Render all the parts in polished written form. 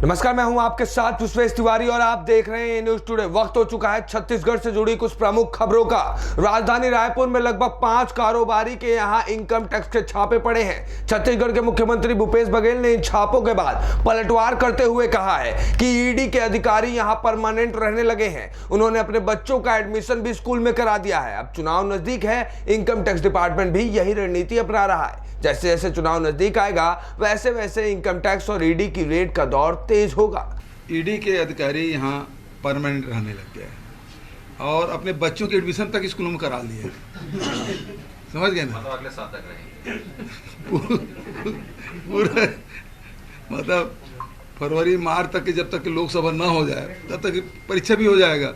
नमस्कार, मैं हूं आपके साथ विश्वेश तिवारी और आप देख रहे हैं न्यूज टुडे। वक्त हो चुका है छत्तीसगढ़ से जुड़ी कुछ प्रमुख खबरों का। राजधानी रायपुर में लगभग 5 कारोबारी के यहां इनकम टैक्स के छापे पड़े हैं। छत्तीसगढ़ के मुख्यमंत्री भूपेश बघेल ने इन छापों के बाद पलटवार करते हुए कहा है कि ईडी के अधिकारी यहां परमानेंट रहने लगे हैं। उन्होंने अपने बच्चों का एडमिशन भी स्कूल में करा दिया है। अब चुनाव नजदीक है, इनकम टैक्स डिपार्टमेंट भी यही रणनीति अपना रहा है। जैसे जैसे चुनाव नजदीक आएगा वैसे वैसे इनकम टैक्स और ईडी की रेड का दौर तेज होगा। ईडी के अधिकारी यहाँ परमानेंट रहने लग गए हैं और अपने बच्चों की एडमिशन तक स्कूलों में करा लिए। समझ गए ना? अगले साल तक रहेंगे। पूरा मतलब फरवरी मार्च तक के जब तक लोकसभा ना हो जाए तब तक परीक्षा भी हो जाएगा,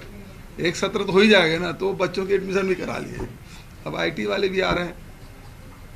एक सत्र तो हो ही जाएगा ना, तो बच्चों की एडमिशन भी करा लिए। अब आईटी वाले भी आ रहे हैं,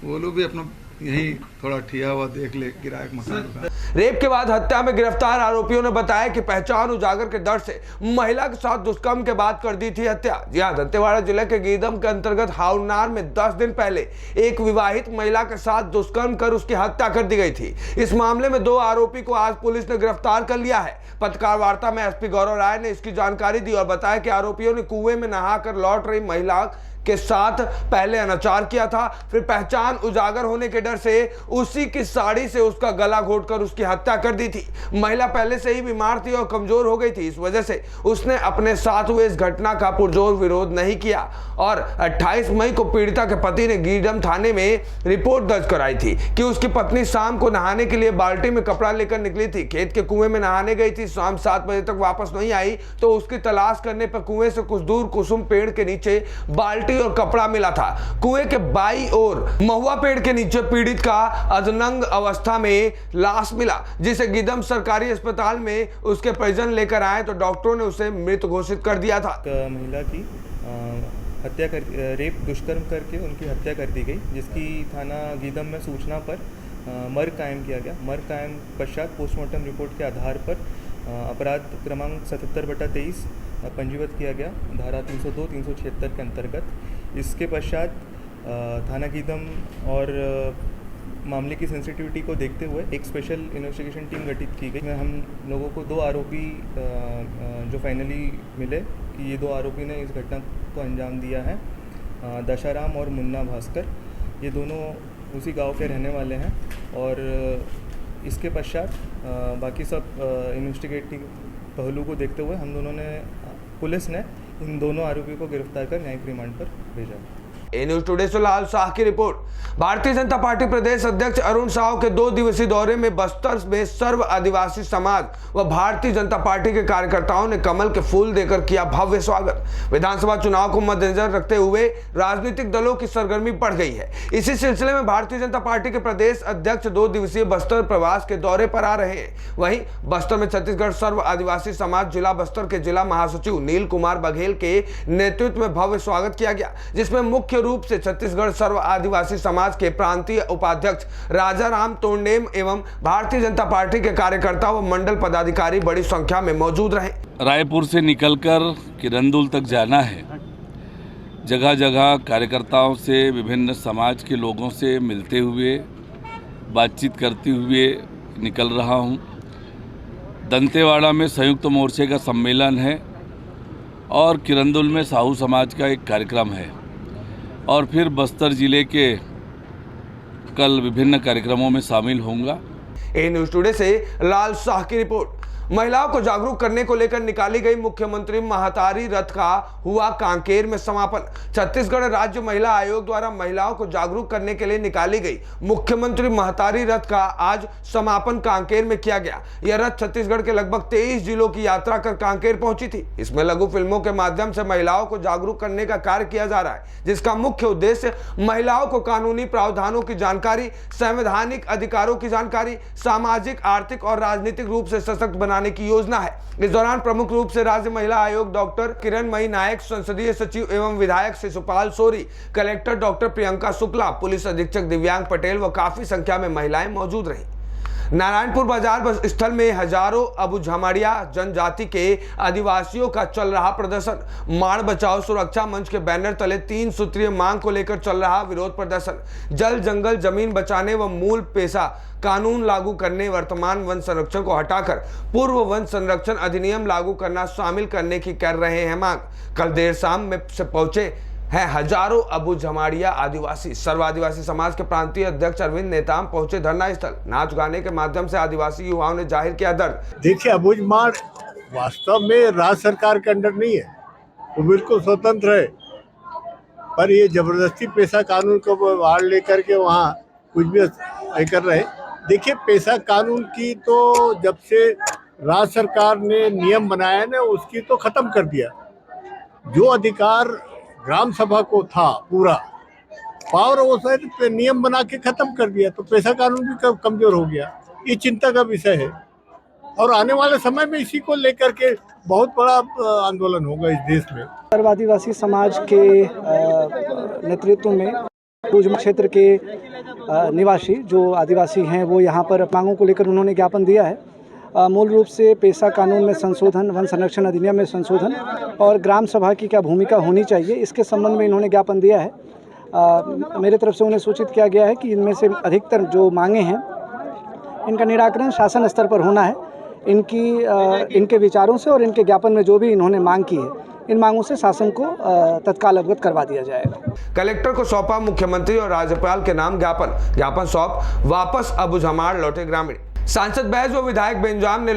वो लोग भी अपना यही थोड़ा ठिया हुआ देख ले किराए का मकान। रेप के बाद हत्या में गिरफ्तार आरोपियों ने बताया कि पहचान उजागर के डर से महिला के साथ दुष्कर्म के बाद कर दी थी हत्या। जी हां, दंतेवाड़ा जिले के गीदम के अंतर्गत हाउनार में 10 दिन पहले एक विवाहित महिला के साथ दुष्कर्म कर उसकी हत्या कर दी गई थी। इस मामले में 2 आरोपी को आज पुलिस ने गिरफ्तार कर लिया है। पत्रकार वार्ता में एसपी गौरव राय ने इसकी जानकारी दी और बताया कि आरोपियों ने कुएं में नहाकर लौट रही महिला के साथ पहले अनाचार किया था, फिर पहचान उजागर होने के डर से उसी की साड़ी से उसका गला घोंटकर उसकी हत्या कर दी थी। महिला पहले से ही बीमार थी और कमजोर हो गई थी। इस वजह से उसने अपने साथ हुए इस घटना का पुरजोर विरोध नहीं किया और 28 मई को पीड़िता के पति ने गीदम थाने में रिपोर्ट दर्ज कराई थी कि उसकी पत्नी शाम को नहाने के लिए बाल्टी में कपड़ा लेकर निकली थी। खेत के कुएं में नहाने गई थी, शाम 7 बजे तक वापस नहीं आई तो उसकी तलाश करने पर कुएं से कुछ दूर कुसुम पेड़ के नीचे बाल्टी और कपड़ा मिला था। कुएं के बाईं ओर महुआ पेड़ के नीचे पीड़ित का अधनंग अवस्था में लाश मिला, जिसे गिदम सरकारी अस्पताल में उसके परिजन लेकर आए तो डॉक्टरों ने उसे मृत घोषित कर दिया था। महिला की हत्या कर रेप दुष्कर्म करके उनकी हत्या कर दी गई, जिसकी थाना गीदम में सूचना पर मर्ग कायम किया गया। मर्ग कायम पश्चात पोस्टमार्टम रिपोर्ट के आधार पर अपराध क्रमांक 77/23 पंजीबद्ध किया गया धारा 302, 376 के अंतर्गत। इसके पश्चात थाना गीदम और मामले की सेंसिटिविटी को देखते हुए एक स्पेशल इन्वेस्टिगेशन टीम गठित की गई। हम लोगों को 2 आरोपी जो फाइनली मिले कि ये 2 आरोपी ने इस घटना को अंजाम दिया है, दशाराम और मुन्ना भास्कर। ये दोनों उसी गांव के रहने वाले हैं और इसके पश्चात बाकी सब इन्वेस्टिगेटिव पहलू को देखते हुए हम दोनों ने पुलिस ने इन दोनों आरोपियों को गिरफ्तार कर न्यायिक रिमांड पर भेजा। न्यूज टुडे से लाल शाह की रिपोर्ट। भारतीय जनता पार्टी प्रदेश अध्यक्ष अरुण साव के 2 दिवसीय दौरे में बस्तर में सर्व आदिवासी समाज व भारतीय जनता पार्टी के कार्यकर्ताओं ने कमल के फूल देकर किया भव्य स्वागत। विधानसभा चुनाव को मद्देनजर रखते हुए राजनीतिक दलों की सरगर्मी बढ़ गई है। इसी सिलसिले में भारतीय जनता पार्टी के प्रदेश अध्यक्ष 2 दिवसीय बस्तर प्रवास के दौरे पर आ रहे हैं। वहीं बस्तर में छत्तीसगढ़ सर्व आदिवासी समाज जिला बस्तर के जिला महासचिव नील कुमार बघेल के नेतृत्व में भव्य स्वागत किया गया, जिसमें मुख्य रूप से छत्तीसगढ़ सर्व आदिवासी समाज के प्रांतीय उपाध्यक्ष राजाराम तोंडेम एवं भारतीय जनता पार्टी के कार्यकर्ता व मंडल पदाधिकारी बड़ी संख्या में मौजूद रहे। रायपुर से निकलकर किरंदुल तक जाना है। जगह जगह कार्यकर्ताओं से, विभिन्न समाज के लोगों से मिलते हुए, बातचीत करते हुए निकल रहा हूं। दंतेवाड़ा में संयुक्त मोर्चे का सम्मेलन है और किरंदुल में साहू समाज का एक कार्यक्रम है और फिर बस्तर जिले के कल विभिन्न कार्यक्रमों में शामिल होऊंगा। न्यूज टुडे से लाल शाह की रिपोर्ट। महिलाओं को जागरूक करने को लेकर निकाली गई मुख्यमंत्री महतारी रथ का हुआ कांकेर में समापन। छत्तीसगढ़ राज्य महिला आयोग द्वारा महिलाओं को जागरूक करने के लिए निकाली गई मुख्यमंत्री महतारी रथ का आज समापन कांकेर में किया गया। यह रथ छत्तीसगढ़ के लगभग 23 जिलों की यात्रा कर कांकेर पहुंची थी। इसमें लघु फिल्मों के माध्यम से महिलाओं को जागरूक करने का कार्य किया जा रहा है, जिसका मुख्य उद्देश्य महिलाओं को कानूनी प्रावधानों की जानकारी, संवैधानिक अधिकारों की जानकारी, सामाजिक, आर्थिक और राजनीतिक रूप से सशक्त बनाने की योजना है। इस दौरान प्रमुख रूप से राज्य महिला आयोग डॉक्टर किरणमयी नायक, संसदीय सचिव एवं विधायक Shishupal Sori, collector doctor Priyanka Shukla, police अधीक्षक दिव्यांग पटेल व काफी संख्या में महिलाएं मौजूद रहीं। नारायणपुर बाजार बस स्थल में हजारों अबू झमाड़िया जनजाति के आदिवासियों का चल रहा प्रदर्शन। माड़ बचाओ सुरक्षा मंच के बैनर तले 3 सूत्रीय मांग को लेकर चल रहा विरोध प्रदर्शन। जल जंगल जमीन बचाने व मूल पेशा कानून लागू करने, वर्तमान वन संरक्षण को हटाकर पूर्व वन संरक्षण अधिनियम लागू करना शामिल करने की कर रहे हैं मांग। कल देर शाम में से पहुंचे हैं हजारों अबू झमाड़िया आदिवासी। सर्व आदिवासी समाज के प्रांतीय अध्यक्ष अरविंद नेताम पहुंचे धरना स्थल। नाच गाने के माध्यम से आदिवासी युवाओं ने जाहिर किया दर्द। देखिए, अबूझ माड़ वास्तव में राज्य सरकार के अंडर नहीं है, वो बिल्कुल स्वतंत्र है, पर ये जबरदस्ती पेशा कानून को बाहर लेकर के वहाँ कुछ भी कर रहे हैं। देखिए, पेशा कानून की तो जब से राज्य सरकार ने नियम बनाया ना, उसकी तो खत्म कर दिया। जो अधिकार ग्राम सभा को था पूरा पावर, वो शायद नियम बना के खत्म कर दिया, तो पेशा कानून भी कमजोर हो गया। ये चिंता का विषय है और आने वाले समय में इसी को लेकर के बहुत बड़ा आंदोलन होगा इस देश में। सर्व आदिवासी समाज के नेतृत्व में अबूझ क्षेत्र के निवासी जो आदिवासी हैं वो यहाँ पर मांगों को लेकर उन्होंने ज्ञापन दिया है। मूल रूप से पेशा कानून में संशोधन, वन संरक्षण अधिनियम में संशोधन और ग्राम सभा की क्या भूमिका होनी चाहिए, इसके संबंध में इन्होंने ज्ञापन दिया है। मेरे तरफ से उन्हें सूचित किया गया है कि इनमें से अधिकतर जो मांगे हैं इनका निराकरण शासन स्तर पर होना है। इनके विचारों से और इनके ज्ञापन में जो भी इन्होंने मांग की है, इन मांगों से शासन को तत्काल अवगत करवा दिया जाएगा। कलेक्टर को सौंपा मुख्यमंत्री और राज्यपाल के नाम ज्ञापन सौंप वापस अबू झमाड़ लौटे ग्रामीण। सांसद बैज व विधायक बेंजाम ने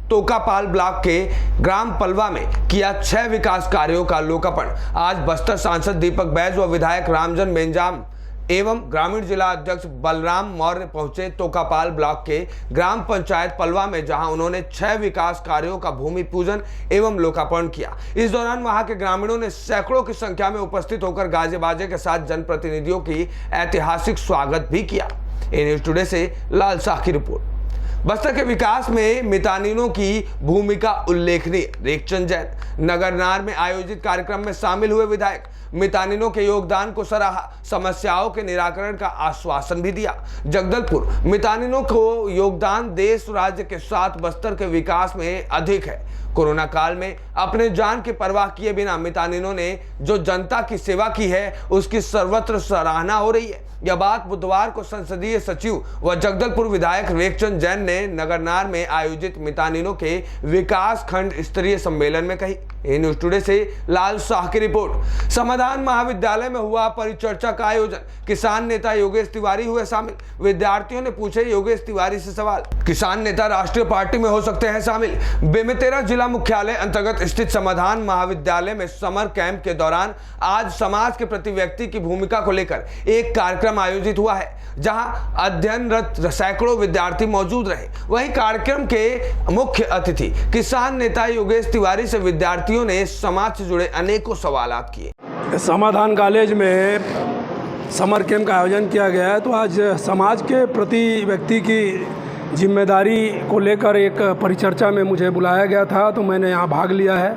तोकापाल ब्लॉक के ग्राम पलवा में किया 6 विकास कार्यों का लोकार्पण। आज बस्तर सांसद दीपक बैज व विधायक रामजन बेंजाम एवं ग्रामीण जिला अध्यक्ष बलराम मौर्य पहुंचे तोकापाल ब्लॉक के ग्राम पंचायत पलवा में, जहां उन्होंने 6 विकास कार्यों का भूमि पूजन एवं लोकार्पण किया। इस दौरान वहां के ग्रामीणों ने सैकड़ों की संख्या में उपस्थित होकर गाजे बाजे के साथ जनप्रतिनिधियों की ऐतिहासिक स्वागत भी किया। ए न्यूज़ टुडे से लाल शाह की रिपोर्ट। बस्तर के विकास में मितानिनों की भूमिका उल्लेखनीय। रेखचंद जैन नगरनार में आयोजित कार्यक्रम में शामिल हुए विधायक मितानिनों के योगदान को सराहा, समस्याओं के निराकरण का आश्वासन भी दिया। जगदलपुर मितानिनों को योगदान देश राज्य के साथ बस्तर के विकास में अधिक है। कोरोना काल में अपने जान की परवाह किए बिना मितानिनों ने जो जनता की सेवा की है, उसकी सर्वत्र सराहना हो रही है। यह बात बुधवार को संसदीय सचिव व जगदलपुर विधायक रेखचंद जैन ने नगरनार में आयोजित मितानिनों के विकास खंड स्तरीय सम्मेलन में कही। ए न्यूज़ टुडे से लाल शाह की रिपोर्ट। समाधान महाविद्यालय में हुआ परिचर्चा का आयोजन। किसान नेता योगेश तिवारी हुए शामिल। विद्यार्थियों ने पूछे योगेश तिवारी से सवाल। किसान नेता राष्ट्रीय पार्टी में हो सकते हैं शामिल। बेमेतरा जिला मुख्यालय अंतर्गत स्थित समाधान महाविद्यालय में समर कैंप के दौरान आज समाज के प्रति व्यक्ति की भूमिका को लेकर एक कार्यक्रम आयोजित हुआ है, जहां अध्ययनरत सैकड़ों विद्यार्थी मौजूद रहे। वहीं कार्यक्रम के मुख्य अतिथि किसान नेता योगेश तिवारी से विद्यार्थियों ने समाज से जुड़े अनेकों सवालात किए। समाधान कॉलेज में समर कैंप का आयोजन किया गया है, तो आज समाज के प्रति व्यक्ति की जिम्मेदारी को लेकर एक परिचर्चा में मुझे बुलाया गया था, तो मैंने यहाँ भाग लिया है।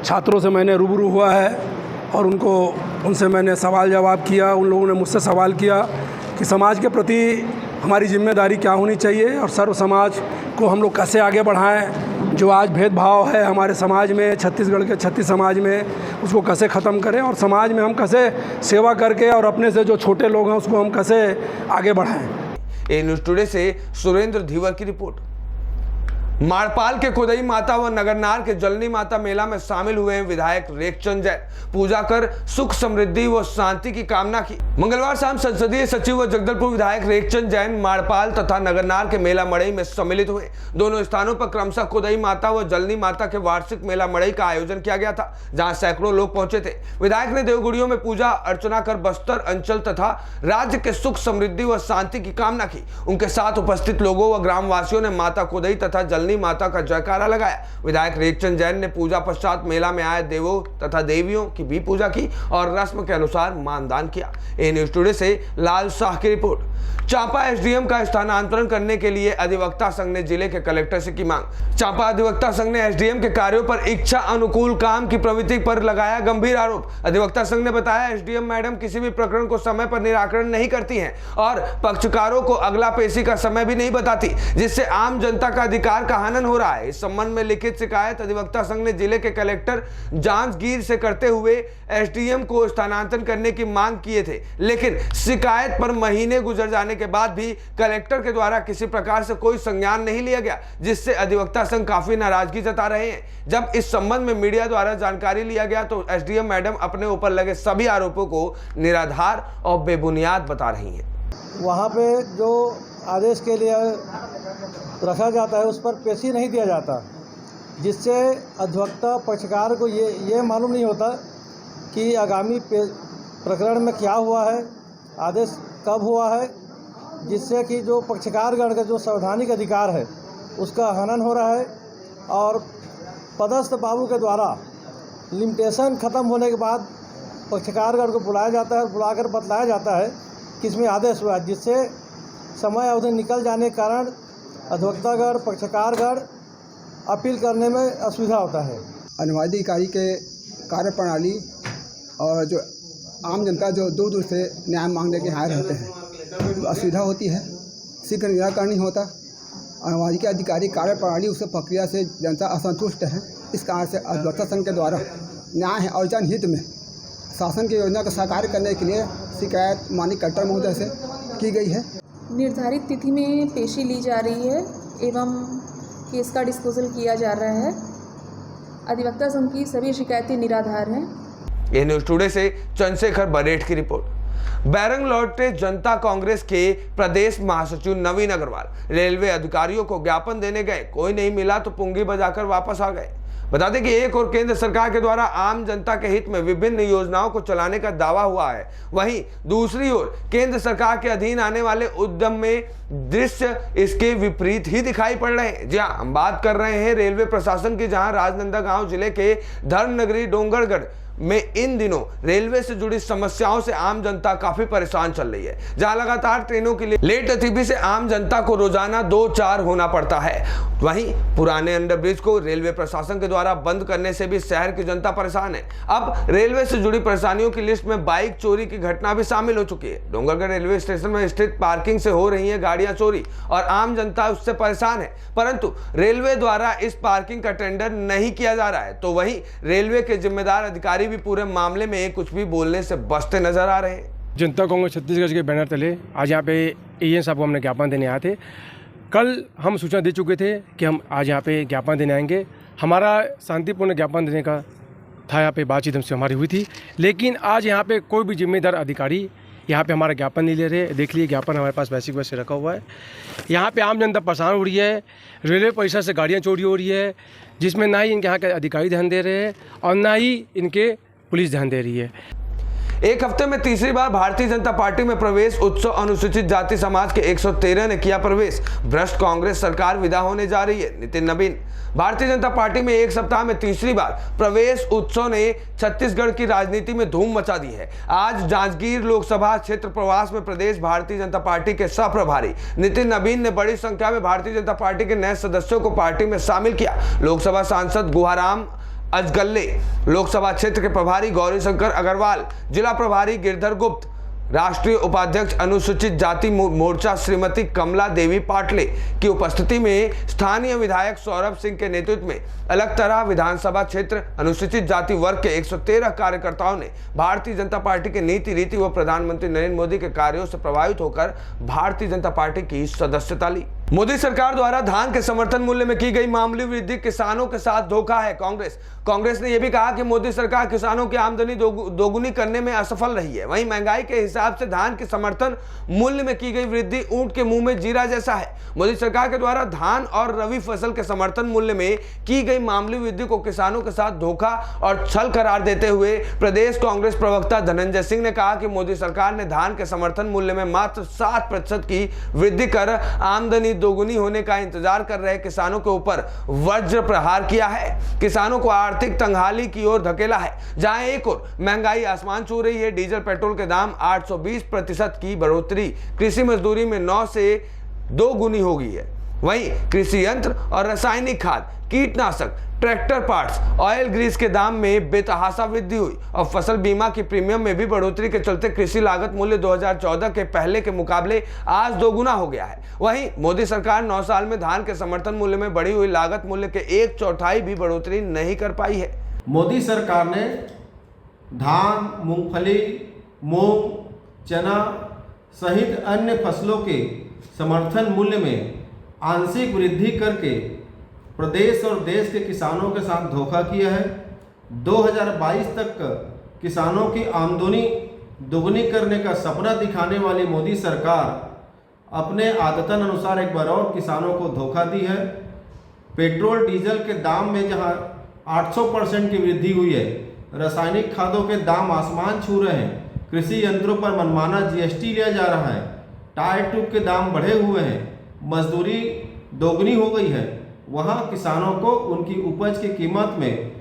छात्रों से मैंने रूबरू हुआ है और उनसे मैंने सवाल जवाब किया। उन लोगों ने मुझसे सवाल किया कि समाज के प्रति हमारी जिम्मेदारी क्या होनी चाहिए और सर्व समाज को हम लोग कैसे आगे बढ़ाएं। जो आज भेदभाव है हमारे समाज में, छत्तीसगढ़ के 36 समाज में, उसको कैसे ख़त्म करें और समाज में हम कैसे सेवा करके और अपने से जो छोटे लोग हैं उसको हम कैसे आगे बढ़ाएं। ए न्यूज़ टुडे से सुरेंद्र धीवर की रिपोर्ट। माड़पाल के कुदई माता व नगरनार के जलनी माता मेला में शामिल हुए विधायक रेखचंद जैन। पूजा कर सुख समृद्धि व शांति की कामना की। मंगलवार शाम संसदीय सचिव व जगदलपुर विधायक रेखचंद जैन माड़पाल तथा नगरनार के मेला मड़ई में सम्मिलित हुए। दोनों स्थानों पर क्रमशः कुदई माता व जलनी माता के वार्षिक मेला मड़ई का आयोजन किया गया था, जहाँ सैकड़ों लोग पहुंचे थे। विधायक ने देवगुड़ियों में पूजा अर्चना कर बस्तर अंचल तथा राज्य के सुख समृद्धि व शांति की कामना की। उनके साथ उपस्थित लोगों व ग्रामवासियों ने माता कुदई तथा शीतलनी माता का जयकारा लगाया। विधायक रेखचंद जैन ने पूजा पश्चात मेला में आए देवों तथा देवियों की भी पूजा की और रस्म के अनुसार मानदान किया। ए न्यूज़ टुडे से लाल शाह की रिपोर्ट। चांपा एसडीएम का स्थानांतरण करने के लिए अधिवक्ता संघ ने जिले के कलेक्टर से की मांग। चांपा अधिवक्ता संघ ने एसडीएम के कार्यों पर इच्छा अनुकूल काम की प्रवृत्ति पर लगाया गंभीर आरोप। अधिवक्ता संघ ने बताया, एसडीएम मैडम किसी भी प्रकरण को समय पर निराकरण नहीं करती हैं और पक्षकारों को अगला पेशी का समय भी नहीं बताती, जिससे आम जनता का अधिकार का हनन हो रहा है। इस संबंध में लिखित शिकायत अधिवक्ता संघ ने जिले के कलेक्टर जांजगीर से करते हुए एसडीएम को स्थानांतरण करने की मांग किए थे, लेकिन शिकायत पर महीने गुजर जाने के बाद भी कलेक्टर के द्वारा किसी प्रकार से कोई संज्ञान नहीं लिया गया, जिससे अधिवक्ता संघ काफी नाराजगी जता रहे हैं। जब इस संबंध में मीडिया द्वारा जानकारी लिया गया तो एसडीएम मैडम अपने ऊपर लगे सभी आरोपों को निराधार और बेबुनियाद बता रही हैं। वहाँ पे जो आदेश के लिए रखा जाता है उस पर पेशी नहीं दिया जाता, जिससे अधिवक्ता पक्षकार को ये मालूम नहीं होता कि आगामी प्रकरण में क्या हुआ है, आदेश कब हुआ है, जिससे कि जो पक्षकारगण का जो संवैधानिक अधिकार है उसका हनन हो रहा है। और पदस्थ बाबू के द्वारा लिमिटेशन ख़त्म होने के बाद पक्षकारगण को बुलाया जाता है, बुलाकर बतलाया जाता है कि इसमें आदेश हुआ है, जिससे समय अवधि निकल जाने के कारण अधिवक्तागण पक्षकारगण अपील करने में असुविधा होता है। अनुवादी अधिकारी के कार्यप्रणाली और जो आम जनता जो दूर दूर से न्याय मांगने के यहाँ रहते हैं तो असुविधा होती है, शीघ्र निराकरण नहीं होता। अनुवादी के अधिकारी कार्यप्रणाली उस प्रक्रिया से जनता असंतुष्ट है। इस कारण से अधिवक्ता संघ के द्वारा न्याय और जनहित में शासन की योजना को साकार करने के लिए शिकायत माननीय कलेक्टर महोदय से की गई है। निर्धारित तिथि में पेशी ली जा रही है एवं केस का डिस्पोजल किया जा रहा है। अधिवक्ता संघ की सभी शिकायतें निराधार हैं। ए न्यूज़ टुडे से चंद्रशेखर बरेठ की रिपोर्ट। बैरंग लौटे जनता कांग्रेस के प्रदेश महासचिव नवीन अग्रवाल रेलवे अधिकारियों को ज्ञापन देने गए, कोई नहीं मिला तो पुंगी बजाकर वापस आ गए। बता दें कि एक और केंद्र सरकार के द्वारा आम जनता के हित में विभिन्न योजनाओं को चलाने का दावा हुआ है, वहीं दूसरी ओर केंद्र सरकार के अधीन आने वाले उद्यम में दृश्य इसके विपरीत ही दिखाई पड़ रहे हैं। जी हाँ, हम बात कर रहे हैं रेलवे प्रशासन की, जहां राजनांदगांव जिले के धर्मनगरी डोंगरगढ़ में इन दिनों रेलवे से जुड़ी समस्याओं से आम जनता काफी परेशान चल रही है, जहां लगातार ट्रेनों के लिए लेट तिथि से आम जनता को रोजाना 2-4 होना पड़ता है। वहीं पुराने अंडरब्रिज को रेलवे प्रशासन के द्वारा बंद करने से भी शहर की जनता परेशान है। अब रेलवे से जुड़ी परेशानियों की लिस्ट में बाइक चोरी की घटना भी शामिल हो चुकी है। डोंगरगढ़ रेलवे स्टेशन में स्थित पार्किंग से हो रही है गाड़ियां चोरी और आम जनता उससे परेशान है, परंतु रेलवे द्वारा इस पार्किंग का टेंडर नहीं किया जा रहा है। तो वहीं रेलवे के जिम्मेदार अधिकारी भी पूरे मामले में कुछ भी बोलने से बचते नजर आ रहे हैं। जनता कांग्रेस छत्तीसगढ़ के बैनर तले आज यहाँ पे एएन साहब को हमने ज्ञापन देने आए थे। कल हम सूचना दे चुके थे कि हम आज यहाँ पे ज्ञापन देने आएंगे। हमारा शांतिपूर्ण ज्ञापन देने का था, यहाँ पे बातचीत हमसे हमारी हुई थी, लेकिन आज यहाँ पे कोई भी जिम्मेदार अधिकारी यहाँ पे हमारा ज्ञापन नहीं ले रहे। देख लिए ज्ञापन हमारे पास वैसे रखा हुआ है। यहाँ पे आम जनता परेशान हो रही है। रेलवे परिसर से गाड़ियाँ चोरी हो रही है, जिसमें ना ही इनके यहाँ के अधिकारी ध्यान दे रहे हैं और ना ही इनके पुलिस ध्यान दे रही है। एक हफ्ते में तीसरी बार भारतीय जनता पार्टी में प्रवेश उत्सव। अनुसूचित जाति समाज के 113 ने किया प्रवेश। भ्रष्ट कांग्रेस सरकार विदा होने जा रही है, नितिन नवीन। भारतीय जनता पार्टी में एक सप्ताह में तीसरी बार प्रवेश उत्सव ने छत्तीसगढ़ की राजनीति में धूम मचा दी है। आज जांजगीर लोकसभा क्षेत्र प्रवास में प्रदेश भारतीय जनता पार्टी के सह प्रभारी नितिन नवीन ने बड़ी संख्या में भारतीय जनता पार्टी के नए सदस्यों को पार्टी में शामिल किया। लोकसभा सांसद गुहाराम अजगल्ले, लोकसभा क्षेत्र के प्रभारी गौरीशंकर अग्रवाल, जिला प्रभारी गिरधर गुप्त, राष्ट्रीय उपाध्यक्ष अनुसूचित जाति मोर्चा श्रीमती कमला देवी पाटले की उपस्थिति में स्थानीय विधायक सौरभ सिंह के नेतृत्व में अलग तरह विधानसभा क्षेत्र अनुसूचित जाति वर्ग के 113 कार्यकर्ताओं ने भारतीय जनता पार्टी के नीति रीति व प्रधानमंत्री नरेंद्र मोदी के कार्यों से प्रभावित होकर भारतीय जनता पार्टी की सदस्यता ली। मोदी सरकार द्वारा धान के समर्थन मूल्य में की गई मामूली वृद्धि किसानों के साथ धोखा है। कांग्रेस ने यह भी कहा कि मोदी सरकार किसानों की आमदनी दोगुनी करने में असफल रही है। वहीं महंगाई के हिसाब से धान के समर्थन मूल्य में की गई वृद्धि ऊंट के मुंह में जीरा जैसा है। मोदी सरकार के द्वारा धान और रबी फसल के समर्थन मूल्य में की गई मामूली वृद्धि को किसानों के साथ धोखा और छल करार देते हुए प्रदेश कांग्रेस प्रवक्ता धनंजय सिंह ने कहा कि मोदी सरकार ने धान के समर्थन मूल्य में मात्र 7% की वृद्धि कर आमदनी आमदनी दोगुनी होने का इंतजार कर रहे किसानों के ऊपर वज्र प्रहार किया है। किसानों को आर्थिक तंगहाली की ओर धकेला है। जहां एक ओर महंगाई आसमान छू रही है, डीजल पेट्रोल के दाम 820% की बढ़ोतरी कृषि मजदूरी में 9 से 2 गुनी हो गई है। वहीं कृषि यंत्र और रासायनिक खाद, कीटनाशक, ट्रैक्टर पार्ट्स, ऑयल ग्रीस के दाम में बेतहाशा वृद्धि हुई और फसल बीमा की प्रीमियम में भी बढ़ोतरी के चलते कृषि लागत मूल्य 2014 के पहले के मुकाबले आज 2 गुना हो गया है। वहीं मोदी सरकार 9 साल में धान के समर्थन मूल्य में बढ़ी हुई लागत मूल्य के 1/4 भी बढ़ोतरी नहीं कर पाई है। मोदी सरकार ने धान, मूंगफली, मूंग, चना सहित अन्य फसलों के समर्थन मूल्य में आंशिक वृद्धि करके प्रदेश और देश के किसानों के साथ धोखा किया है। 2022 तक किसानों की आमदनी दोगुनी करने का सपना दिखाने वाली मोदी सरकार अपने आदतन अनुसार एक बार और किसानों को धोखा दी है। पेट्रोल डीजल के दाम में जहां 800% की वृद्धि हुई है, रासायनिक खादों के दाम आसमान छू रहे हैं, कृषि यंत्रों पर मनमाना जीएसटी लिया जा रहा है, टायर ट्यूब के दाम बढ़े हुए हैं, मजदूरी दोगुनी हो गई है, वहाँ किसानों को उनकी उपज की कीमत में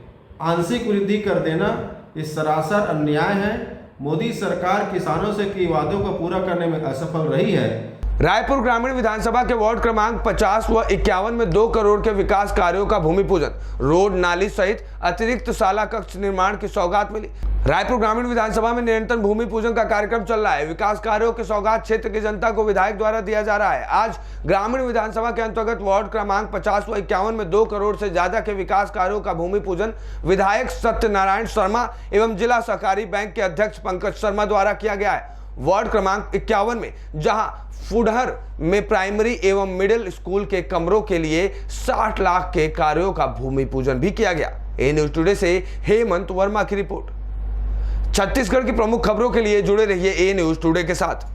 आंशिक वृद्धि कर देना ये सरासर अन्याय है। मोदी सरकार किसानों से किए वादों को पूरा करने में असफल रही है। रायपुर ग्रामीण विधानसभा के वार्ड क्रमांक 50 व 51 में 2 करोड़ के विकास कार्यों का भूमि पूजन, रोड, नाली सहित अतिरिक्त शाला कक्ष निर्माण की सौगात मिली। रायपुर ग्रामीण विधानसभा में निरंतर भूमि पूजन का कार्यक्रम चल रहा है। विकास कार्यों की सौगात क्षेत्र की जनता को विधायक द्वारा दिया जा रहा है। आज ग्रामीण विधानसभा के अंतर्गत वार्ड क्रमांक 50 व 51 में 2 करोड़ से ज्यादा के विकास कार्यों का भूमि पूजन विधायक सत्यनारायण शर्मा एवं जिला सहकारी बैंक के अध्यक्ष पंकज शर्मा द्वारा किया गया है। वार्ड क्रमांक 51 में जहां फुडहर में प्राइमरी एवं मिडिल स्कूल के कमरों के लिए 60 लाख के कार्यों का भूमि पूजन भी किया गया। ए न्यूज टुडे से हेमंत वर्मा की रिपोर्ट। छत्तीसगढ़ की प्रमुख खबरों के लिए जुड़े रहिए ए न्यूज टुडे के साथ।